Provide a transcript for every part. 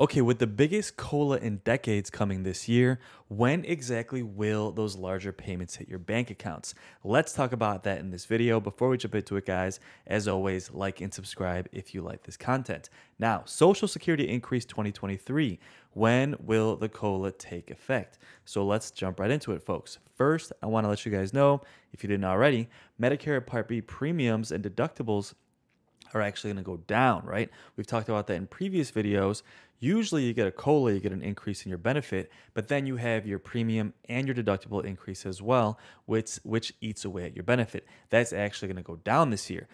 Okay, with the biggest COLA in decades coming this year, when exactly will those larger payments hit your bank accounts? Let's talk about that in this video. Before we jump into it, guys, as always, like and subscribe if you like this content. Now, Social Security increase 2023. When will the COLA take effect? So let's jump right into it, folks. First, I want to let you guys know, if you didn't already, Medicare Part B premiums and deductibles are actually going to go down, right? We've talked about that in previous videos. Usually you get a COLA, you get an increase in your benefit, but then you have your premium and your deductible increase as well, which eats away at your benefit. That's actually going to go down this year.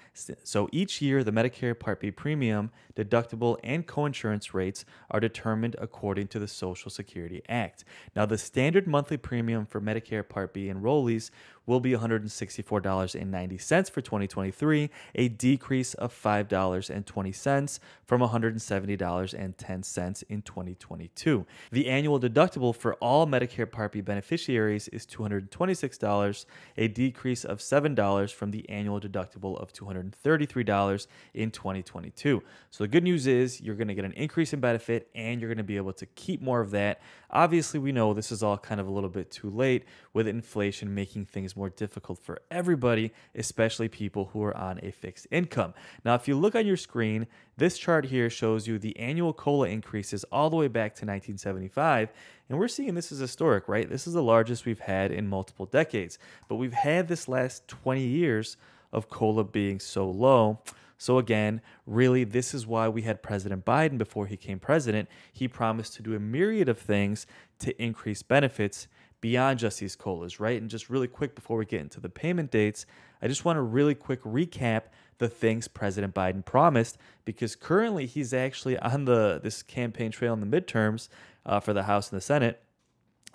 So each year, the Medicare Part B premium, deductible, and coinsurance rates are determined according to the Social Security Act. Now, the standard monthly premium for Medicare Part B enrollees will be $164.90 for 2023, a decrease of $5.20 from $170.10 in 2022. The annual deductible for all Medicare Part B beneficiaries is $226, a decrease of $7 from the annual deductible of $233 in 2022. So the good news is you're going to get an increase in benefit and you're going to be able to keep more of that. Obviously, we know this is all kind of a little bit too late with inflation making things more difficult for everybody, especially people who are on a fixed income. Now, if you look on your screen, this chart here shows you the annual COLA increases all the way back to 1975, and we're seeing this is historic, right? This is the largest we've had in multiple decades, but we've had this last 20 years of COLA being so low. So again, really, this is why we had President Biden before he became president. He promised to do a myriad of things to increase benefits beyond just these COLAs, right? And just really quick before we get into the payment dates, I just want to really quick recap the things President Biden promised, because currently he's actually on this campaign trail in the midterms for the House and the Senate.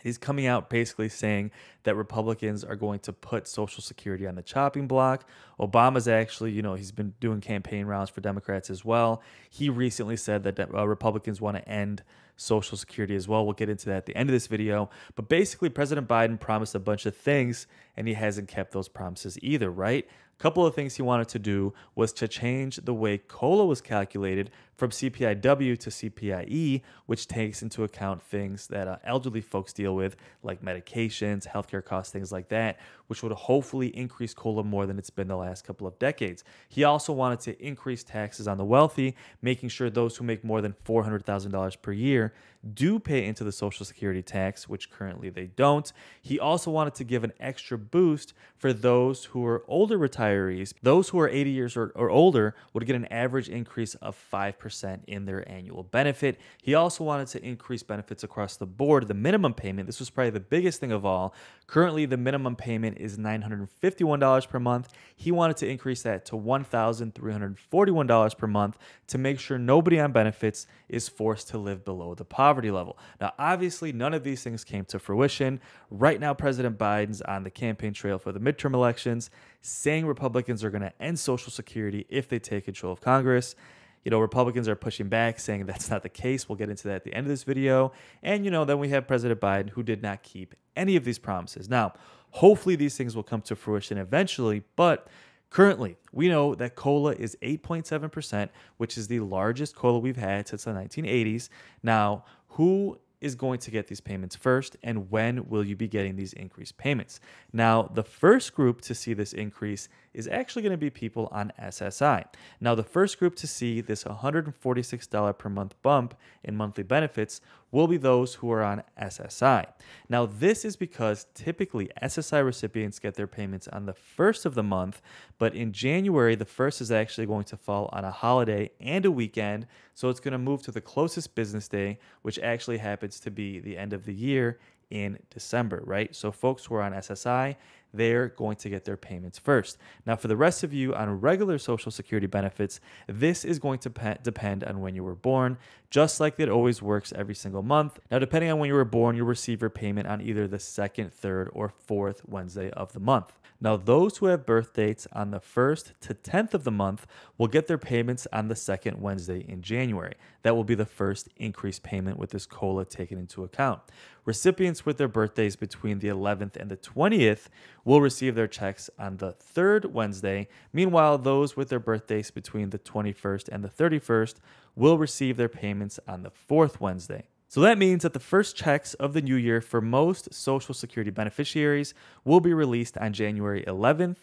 He's coming out basically saying that Republicans are going to put Social Security on the chopping block. Obama's actually, he's been doing campaign rounds for Democrats as well. He recently said that Republicans want to end Social Security as well. We'll get into that at the end of this video. But basically, President Biden promised a bunch of things, and he hasn't kept those promises either, right? A couple of things he wanted to do was to change the way COLA was calculated from CPIW to CPIE, which takes into account things that elderly folks deal with, like medications, healthcare costs, things like that, which would hopefully increase COLA more than it's been the last couple of decades. He also wanted to increase taxes on the wealthy, making sure those who make more than $400,000 per year do pay into the Social Security tax, which currently they don't. He also wanted to give an extra boost for those who are older retirees. Those who are 80 years or older would get an average increase of 5% in their annual benefit. He also wanted to increase benefits across the board. The minimum payment, this was probably the biggest thing of all. Currently, the minimum payment is $951 per month. He wanted to increase that to $1,341 per month to make sure nobody on benefits is forced to live below the poverty level. Now, obviously, none of these things came to fruition. Right now, President Biden's on the campaign trail for the midterm elections, saying Republicans are going to end Social Security if they take control of Congress. Republicans are pushing back, saying that's not the case. We'll get into that at the end of this video. And, then we have President Biden, who did not keep any of these promises. Now, hopefully these things will come to fruition eventually, but currently, we know that COLA is 8.7%, which is the largest COLA we've had since the 1980s. Now, who is going to get these payments first, and when will you be getting these increased payments? Now, the first group to see this increase is actually going to be people on SSI. Now, the first group to see this $146 per month bump in monthly benefits will be those who are on SSI. Now, this is because typically SSI recipients get their payments on the first of the month, but in January, the first is actually going to fall on a holiday and a weekend, so it's going to move to the closest business day, which actually happens to be the end of the year in December, right? So folks who are on SSI, they're going to get their payments first. Now, for the rest of you on regular Social Security benefits, this is going to depend on when you were born, just like it always works every single month. Now, depending on when you were born, you'll receive your payment on either the second, third, or fourth Wednesday of the month. Now, those who have birth dates on the 1st to 10th of the month will get their payments on the second Wednesday in January. That will be the first increased payment with this COLA taken into account. Recipients with their birthdays between the 11th and the 20th will receive their checks on the third Wednesday. Meanwhile, those with their birthdays between the 21st and the 31st will receive their payments on the fourth Wednesday. So that means that the first checks of the new year for most Social Security beneficiaries will be released on January 11th,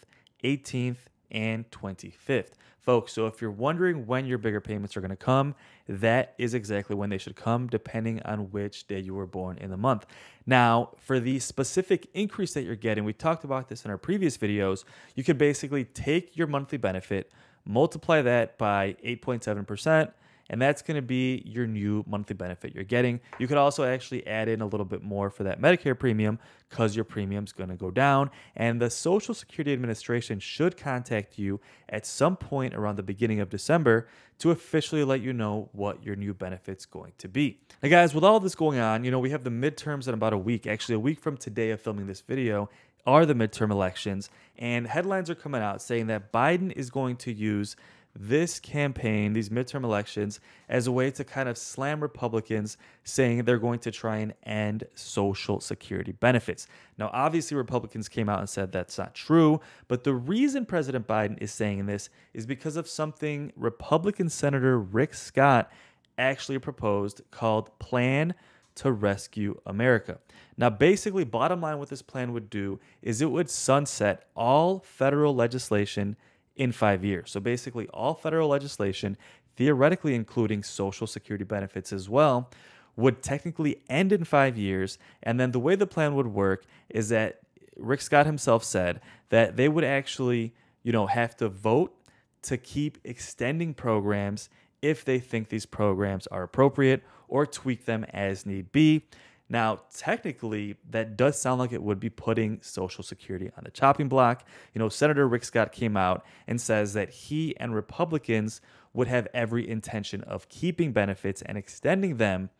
18th, and 25th. Folks, so if you're wondering when your bigger payments are going to come, that is exactly when they should come, depending on which day you were born in the month. Now, for the specific increase that you're getting, we talked about this in our previous videos, you could basically take your monthly benefit, multiply that by 8.7%, and that's going to be your new monthly benefit you're getting. You could also actually add in a little bit more for that Medicare premium because your premium's going to go down. And the Social Security Administration should contact you at some point around the beginning of December to officially let you know what your new benefit's going to be. Now, guys, with all this going on, we have the midterms in about a week. Actually, a week from today of filming this video are the midterm elections. And headlines are coming out saying that Biden is going to use this campaign, these midterm elections, as a way to kind of slam Republicans, saying they're going to try and end Social Security benefits. Now, obviously, Republicans came out and said that's not true, but the reason President Biden is saying this is because of something Republican Senator Rick Scott actually proposed called Plan to Rescue America. Now, basically, bottom line, what this plan would do is it would sunset all federal legislation in 5 years. So basically all federal legislation, theoretically including Social Security benefits as well, would technically end in 5 years. And then the way the plan would work is that Rick Scott himself said that they would actually, have to vote to keep extending programs if they think these programs are appropriate or tweak them as need be. Now, technically, that does sound like it would be putting Social Security on the chopping block. Senator Rick Scott came out and says that he and Republicans would have every intention of keeping benefits and extending them.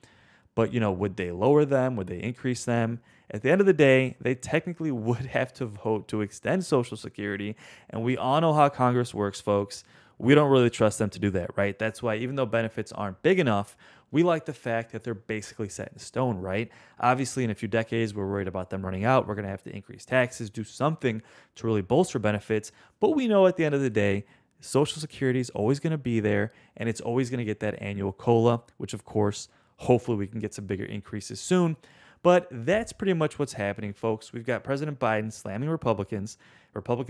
But, would they lower them? Would they increase them? At the end of the day, they technically would have to vote to extend Social Security. And we all know how Congress works, folks. We don't really trust them to do that, right? That's why even though benefits aren't big enough, we like the fact that they're basically set in stone, right? Obviously, in a few decades, we're worried about them running out. We're going to have to increase taxes, do something to really bolster benefits. But we know at the end of the day, Social Security is always going to be there, and it's always going to get that annual COLA, which, of course, hopefully we can get some bigger increases soon. But that's pretty much what's happening, folks. We've got President Biden slamming Republicans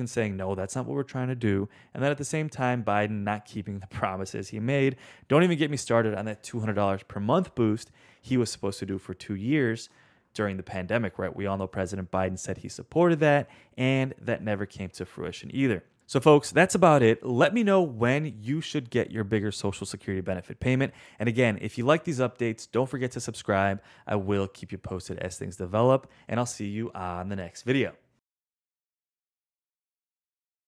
saying, no, that's not what we're trying to do. And then at the same time, Biden not keeping the promises he made. Don't even get me started on that $200 per month boost he was supposed to do for 2 years during the pandemic, right? We all know President Biden said he supported that, and that never came to fruition either. So folks, that's about it. Let me know when you should get your bigger Social Security benefit payment. And again, if you like these updates, don't forget to subscribe. I will keep you posted as things develop, and I'll see you on the next video.